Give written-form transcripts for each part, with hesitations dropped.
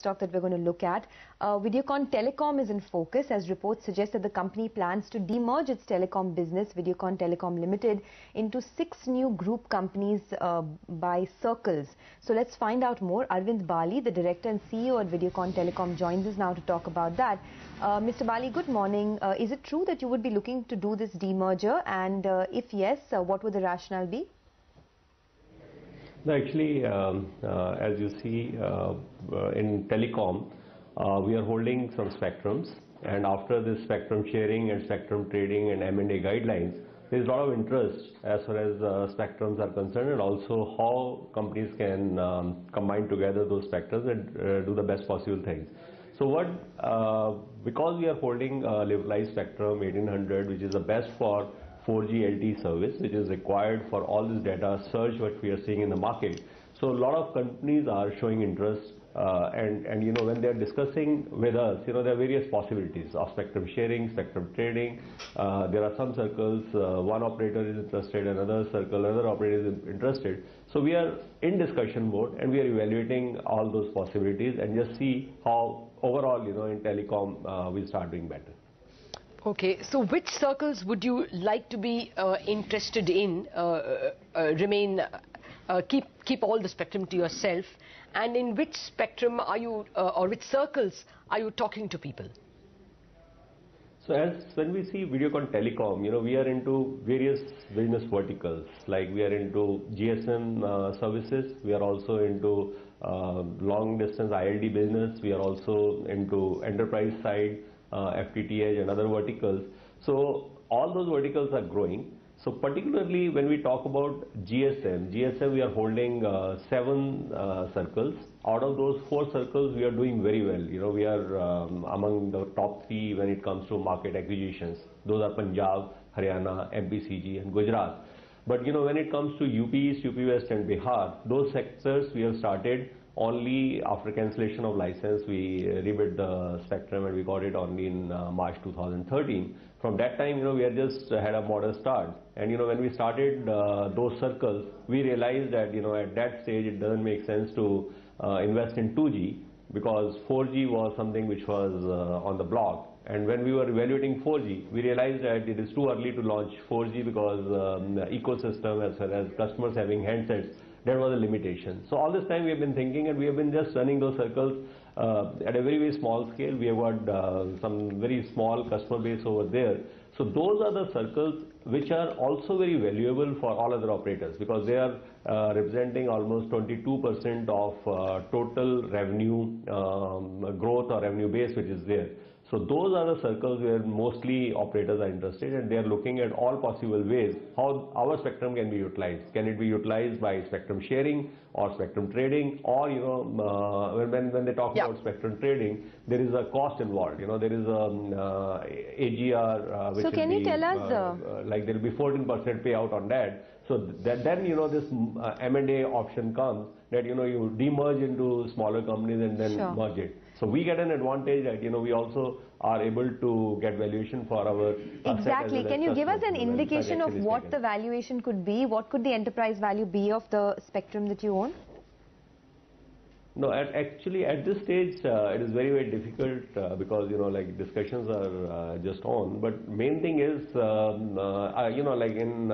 stock that we're going to look at. Videocon Telecom is in focus as reports suggest that the company plans to demerge its telecom business, Videocon Telecom Limited, into 6 new group companies by circles. So let's find out more. Arvind Bali, the director and CEO at Videocon Telecom, joins us now to talk about that. Mr. Bali, good morning. Is it true that you would be looking to do this demerger? And if yes, what would the rationale be? No, actually, as you see in telecom, we are holding some spectrums, and after this spectrum sharing and spectrum trading and M&A guidelines, there is a lot of interest as far as spectrums are concerned, and also how companies can combine together those spectrums and do the best possible things. So because we are holding liberalized spectrum 1800, which is the best for 4G LTE service, which is required for all this data surge what we are seeing in the market. So a lot of companies are showing interest, and you know, when they are discussing with us, you know, there are various possibilities of spectrum sharing, spectrum trading. There are some circles, one operator is interested, another operator is interested. So we are in discussion mode, and we are evaluating all those possibilities and just see how overall, you know, in telecom we start doing better. Okay, so which circles would you like to be interested in? Keep all the spectrum to yourself, and in which spectrum are you, or which circles are you talking to people? So when we see Videocon Telecom, you know, we are into various business verticals. Like we are into GSM services, we are also into long distance ILD business, we are also into enterprise side, FTTH and other verticals. So all those verticals are growing. So particularly when we talk about GSM we are holding 7 circles. Out of those 4 circles, we are doing very well. You know, we are among the top 3 when it comes to market acquisitions. Those are Punjab, Haryana, MPCG and Gujarat. But you know, when it comes to UP East, UP West and Bihar, those sectors we have started only after cancellation of license. We rebid the spectrum and we got it only in March 2013. From that time, you know, we had just had a modest start. And you know, when we started those circles, we realized that, you know, at that stage it doesn't make sense to invest in 2G, because 4G was something which was on the block. And when we were evaluating 4G, we realized that it is too early to launch 4G because the ecosystem as well as customers having handsets, that was a limitation. So all this time we have been thinking, and we have been just running those circles at a very, very small scale. We have got some very small customer base over there. So those are the circles which are also very valuable for all other operators, because they are representing almost 22% of total revenue growth or revenue base which is there. So those are the circles where mostly operators are interested, and they are looking at all possible ways how our spectrum can be utilized. Can it be utilized by spectrum sharing or spectrum trading? Or, you know, when they talk about spectrum trading, there is a cost involved. You know, there is a AGR which so can you tell us like there will be 14% payout on that. So then you know, this M&A option comes, that you know, you demerge into smaller companies and then merge it. So we get an advantage that, you know, we also are able to get valuation for our Exactly. Can you give us an indication of what the valuation could be? What could the enterprise value be of the spectrum that you own? No, actually at this stage it is very, very difficult because, you know, like discussions are just on. But main thing is, you know, like in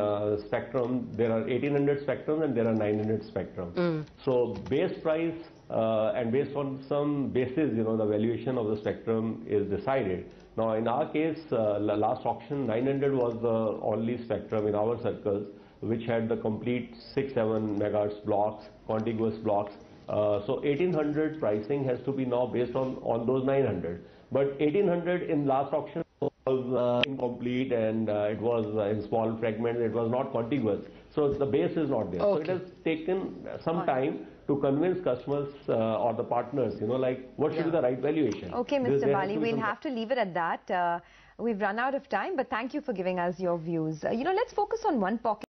spectrum, there are 1800 spectrum and there are 900 spectrum. So base price and based on some basis, you know, the valuation of the spectrum is decided. Now in our case, last auction 900 was the only spectrum in our circles which had the complete 6-7 megahertz blocks, contiguous blocks. So 1800 pricing has to be now based on those 900. But 1800 in last auction was incomplete, and it was in small fragments, it was not contiguous. So the base is not there. So it has taken some time to convince customers or the partners, you know, like what should be the right valuation. Okay, Mr. Bali, we'll have to leave it at that. We've run out of time, but thank you for giving us your views. You know, let's focus on one pocket.